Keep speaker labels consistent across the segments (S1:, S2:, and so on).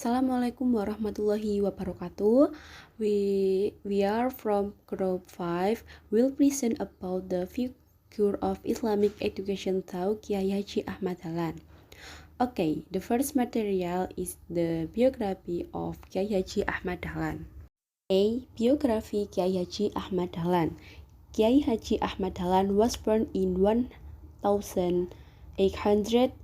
S1: Assalamualaikum warahmatullahi wabarakatuh. We are from group 5. We'll present about the figure of Islamic education through Kiai Haji Ahmad Dahlan. Okay, the first material is the biography of Kiai Haji Ahmad Dahlan. A. Biography Kiai Haji Ahmad Dahlan. Kiai Haji Ahmad Dahlan was born in 1868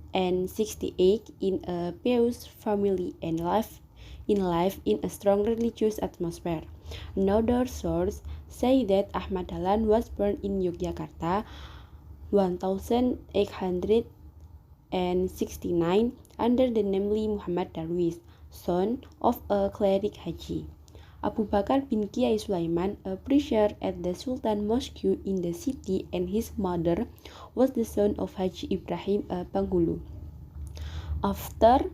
S1: in a pious family and lived in a strong religious atmosphere. Another source say that Ahmad Dahlan was born in Yogyakarta 1869 under the name Muhammad Darwish, son of a cleric Haji Abu Bakar bin Kiai Sulaiman, a preacher at the Sultan Mosque in the city, and his mother was the son of Haji Ibrahim, a Panghulu. After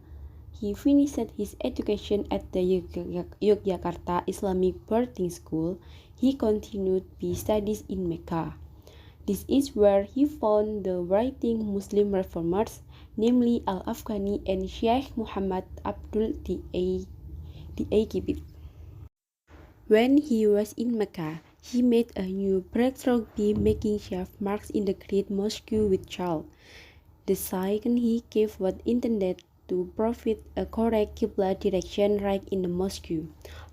S1: he finished his education at the Yogyakarta Islamic Boarding School, he continued his studies in Mecca. This is where he found the writing Muslim reformers, namely Al-Afghani and Syekh Muhammad Abdul Di'Aikibit. When he was in Mecca, he made a new breakthrough by making shaft marks in the Great Mosque with chalk. The sign he gave was intended to provide a correct Qibla direction right in the mosque.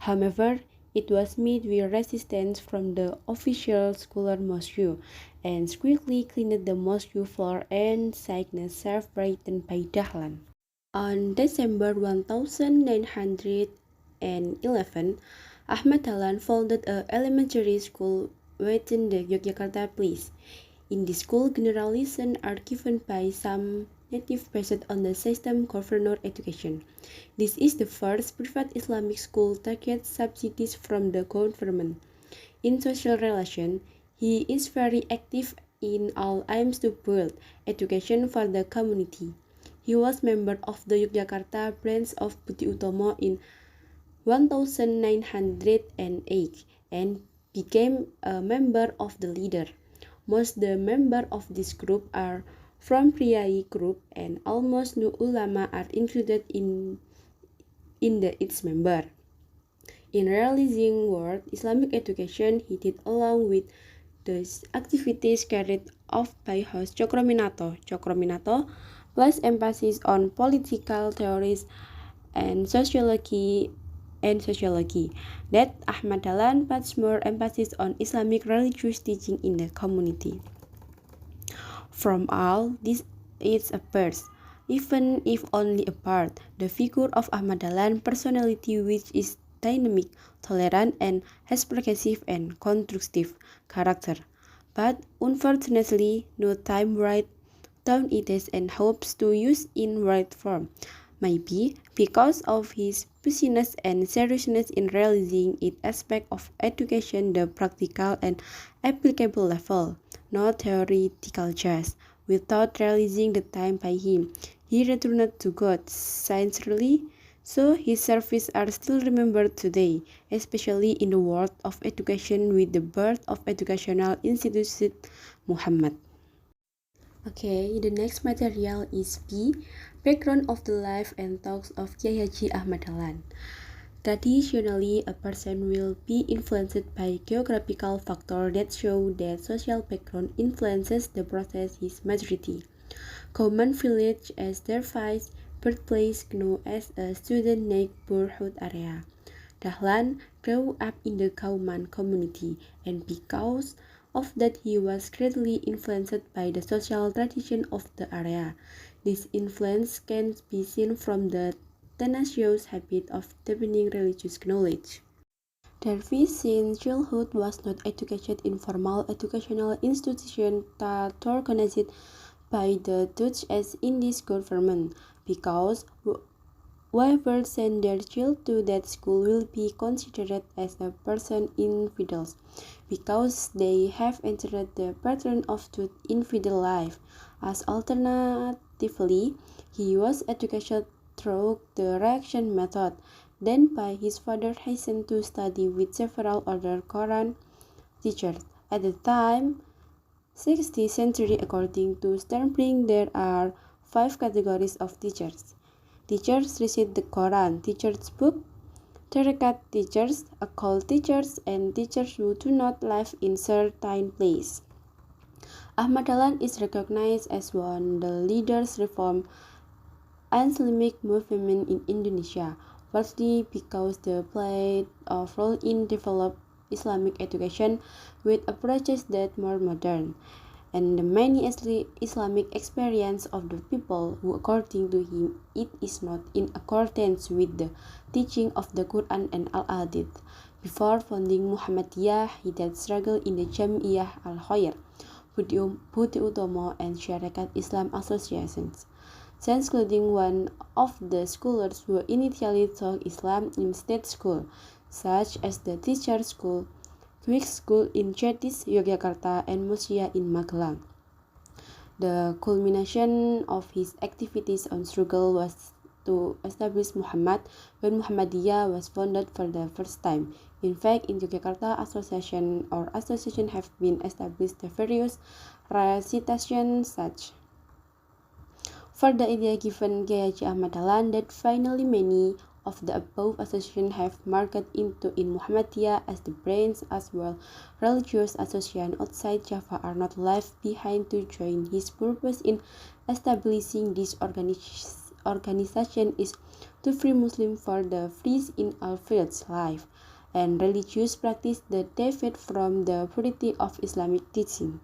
S1: However, it was met with resistance from the official scholar mosque, and quickly cleaned the mosque floor and signed a shaft written by Dahlan. On December 1911, Ahmad Dahlan founded an elementary school within the Yogyakarta place. In this school, general lessons are given by some native based on the system governor education. This is the first private Islamic school that gets subsidies from the government. In social relations, he is very active in all aims to build education for the community. He was member of the Yogyakarta branch of Budi Utomo in 1908 and became a member of the leader. Most the members of this group are from Priai group, and almost no ulama are included in its member. In realizing world Islamic education, he did along with the activities carried out by host Cokrominato plus emphasis on political theories and sociology, that Ahmad Dahlan puts more emphasis on Islamic religious teaching in the community. From all this is appears, even if only a part, the figure of Ahmad Dahlan personality, which is dynamic, tolerant, and has progressive and constructive character. But unfortunately, no time write down it and hopes to use in right form. Maybe because of his busyness and seriousness in realizing its aspect of education the practical and applicable level, not theoretical just. Without realizing the time by him, he returned to God sincerely, so his services are still remembered today, especially in the world of education with the birth of educational institution Muhammad. Okay, the next material is B. Background of the life and thoughts of Kiai Haji Ahmad Dahlan. Traditionally, a person will be influenced by geographical factors that show that social background influences the process his majority. Kauman village as their vice birthplace known as a student neighborhood area. Dahlan grew up in the Kauman community, and because of that he was greatly influenced by the social tradition of the area. This influence can be seen from the tenacious habit of deepening religious knowledge. Darwish since childhood was not educated in formal educational institutions that organized by the Dutch as Indies government, because whoever send their child to that school will be considered as a person infidels, because they have entered the pattern of the infidel life. As alternatively, he was educated through the reaction method. Then by his father hastened to study with several other Quran teachers. At the time, 16th century, according to Sternberg, there are 5 categories of teachers. Teachers recite the Quran, teachers' book, Tariqat teachers, occult teachers, and teachers who do not live in certain place. Ahmad Dahlan is recognized as one of the leaders reform and Islamic movement in Indonesia, partly because they played a role in developing Islamic education with approaches that more modern, and the many Islamic experience of the people who, according to him, it is not in accordance with the teaching of the Quran and Al-Hadith. Before founding Muhammadiyah, he had struggled in the Jamiyah Al-Khair, Budi Utomo, and Syarikat Islam associations. Since including one of the scholars who initially taught Islam in state school, such as the Teacher School, Quick School in Cetis, Yogyakarta, and Musia in Magelang. The culmination of his activities on struggle was to establish Muhammad when Muhammadiyah was founded for the first time. In fact, in Yogyakarta, association have been established the various recitations such. For the idea given Kiai Haji Ahmad Dahlan that finally many of the above associations have marked into in Muhammadiyah as the brains as well. Religious associations outside Java are not left behind to join his purpose in establishing this organization is to free Muslims for the free in all fields life and religious practice that deviate from the purity of Islamic teaching.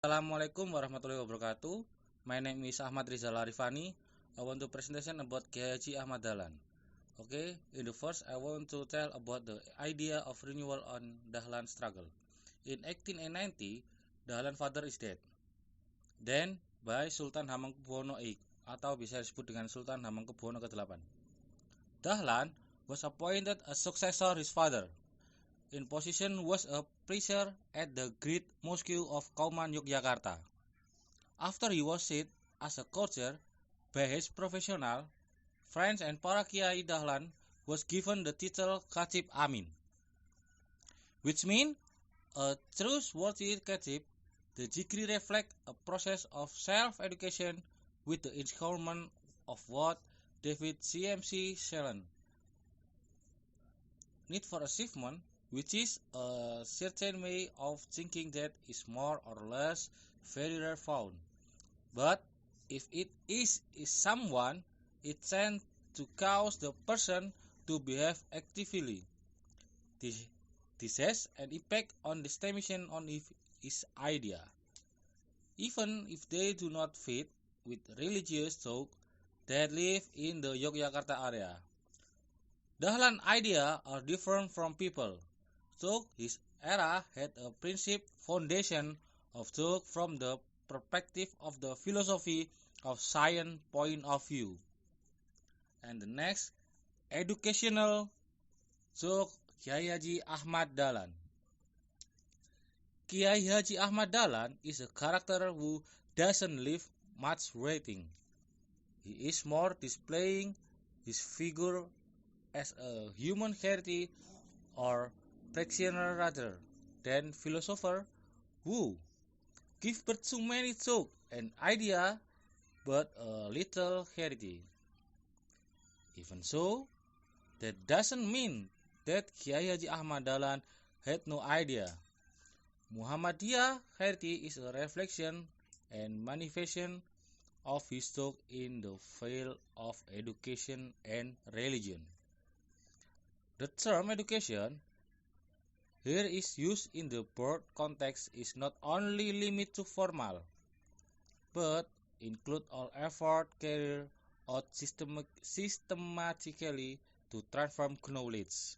S2: Assalamualaikum warahmatullahi wabarakatuh. My name is Ahmad Rizal Arifani. I want to presentation about Kiai Haji Ahmad Dahlan. Okay, in the first I want to tell about the idea of renewal on Dahlan struggle. In 1890, Dahlan father is dead. Then by Sultan Hamengkubuwono VIII atau bisa disebut dengan Sultan Hamengkubuwono ke-8. Dahlan was appointed as successor his father. In position was a preacher at the Great Mosque of Kauman, Yogyakarta. After he was set as a courtier by his professional friends and para Kiai, Dahlan was given the title Khatib Amin, which means a trustworthy khatib. The degree reflects a process of self-education with the encouragement of what David C.M.C. Shellen need for achievement, which is a certain way of thinking that is more or less very rare found. But if it is someone, it tends to cause the person to behave actively. This has an impact on the estimation on his idea, even if they do not fit with religious thought that live in the Yogyakarta area. Dahlan idea are different from people. So his era had a principal foundation of thought from the perspective of the philosophy of science point of view. And the next, educational thought Kiai Haji Ahmad Dahlan. Kiai Haji Ahmad Dahlan is a character who doesn't leave much writing. He is more displaying his figure as a human heritage or practitioner rather than philosopher who give birth to many thoughts and ideas but a little heritage. Even so, that doesn't mean that Kiai Haji Ahmad Dahlan had no idea. Muhammadiyah heritage is a reflection and manifestation of his thought in the field of education and religion. The term education here is used in the broad context is not only limited to formal, but include all effort carried out systematically to transform knowledge,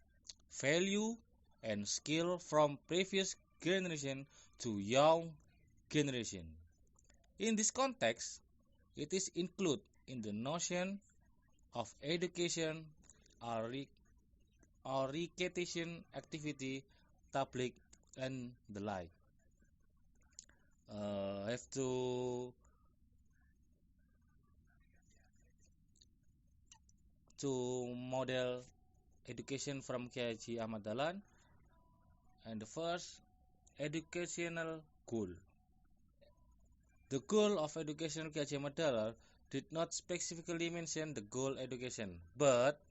S2: value, and skill from previous generation to young generation. In this context, it is included in the notion of education or recreation activity, public, and the like. Have to model education from Kiai Haji Ahmad Dahlan. And the first, educational goal. The goal of educational Kiai Haji Ahmad Dahlan did not specifically mention the goal education, but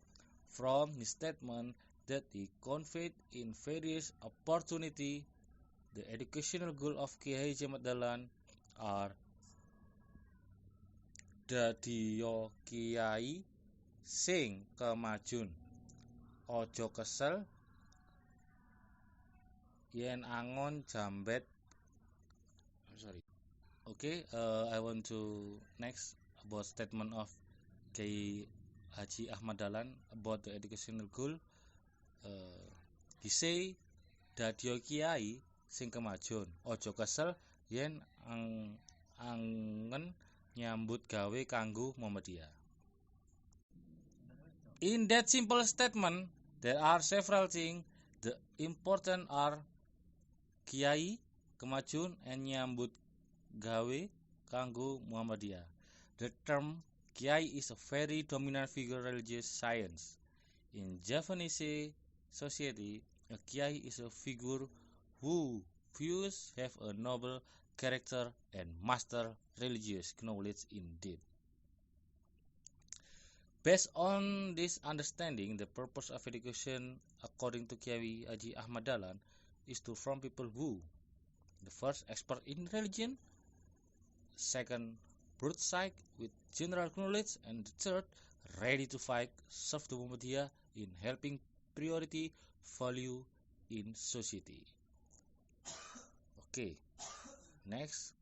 S2: from his statement that he conveyed in various opportunity, the educational goal of Kiai Haji Ahmad Dahlan are dadiya kiai sing kemajun, ojo kesel yen angon jambet. Okay, I want to next about statement of Kiai Haji Ahmad Dahlan about the educational goal. He say dadiya kiai sing kemajun, ojo kesel yen angen nyambut gawe kanggo Muhammadiyah. In that simple statement, there are several things. The important are kiai, kemajun, and nyambut gawe kanggo Muhammadiyah. The term kiai is a very dominant figure in religious science. In Javanese society, a kiai is a figure who views have a noble character and master religious knowledge indeed. Based on this understanding, the purpose of education, according to Kiai Haji Ahmad Dahlan, is to form people who, the first, expert in religion, second, broadside with general knowledge, and the third, ready to fight, serve the Muhammadiyah in helping priority value in society. Okay, next.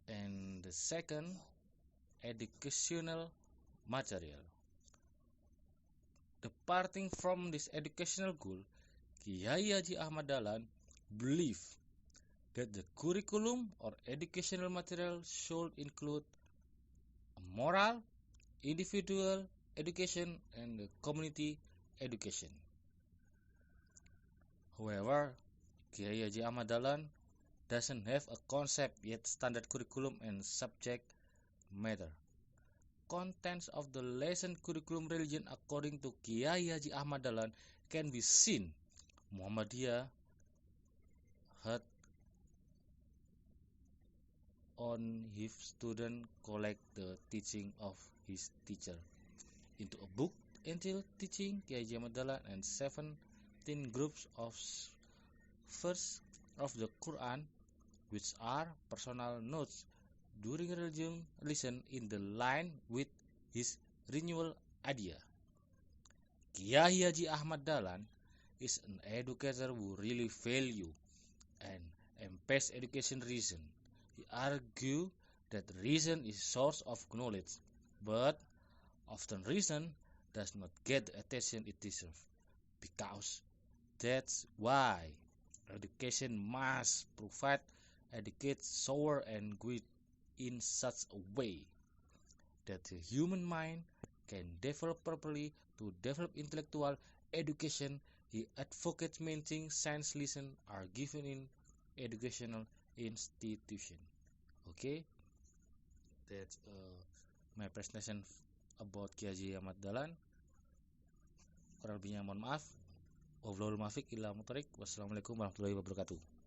S2: And the second, educational material. Departing from this educational goal, Kiai Haji Ahmad Dahlan believed that the curriculum or educational material should include moral, individual education, and community education. However, Kiai Haji Ahmad Dahlan doesn't have a concept yet standard curriculum and subject matter. Contents of the lesson curriculum religion according to Kiai Haji Ahmad Dahlan can be seen. Muhammadiyah had on his student collect the teaching of his teacher into a book entitled Teaching Kiai Haji Ahmad Dahlan and 17 groups of verse of the Quran, which are personal notes during religion lesson in the line with his renewal idea. Kiai Haji Ahmad Dahlan is an educator who really value and emphasize education reason. He argued that reason is source of knowledge, but often reason does not get the attention it deserves. Because that's why education must provide educate soul and guide in such a way that the human mind can develop properly. To develop intellectual education, he advocates maintaining science lessons are given in educational institution. Okay, that's my presentation about Kiai Haji Ahmad Dahlan. Kurang lebihnya mohon maaf. Wabillahi taufiq wal hidayah. Wassalamualaikum warahmatullahi wabarakatuh.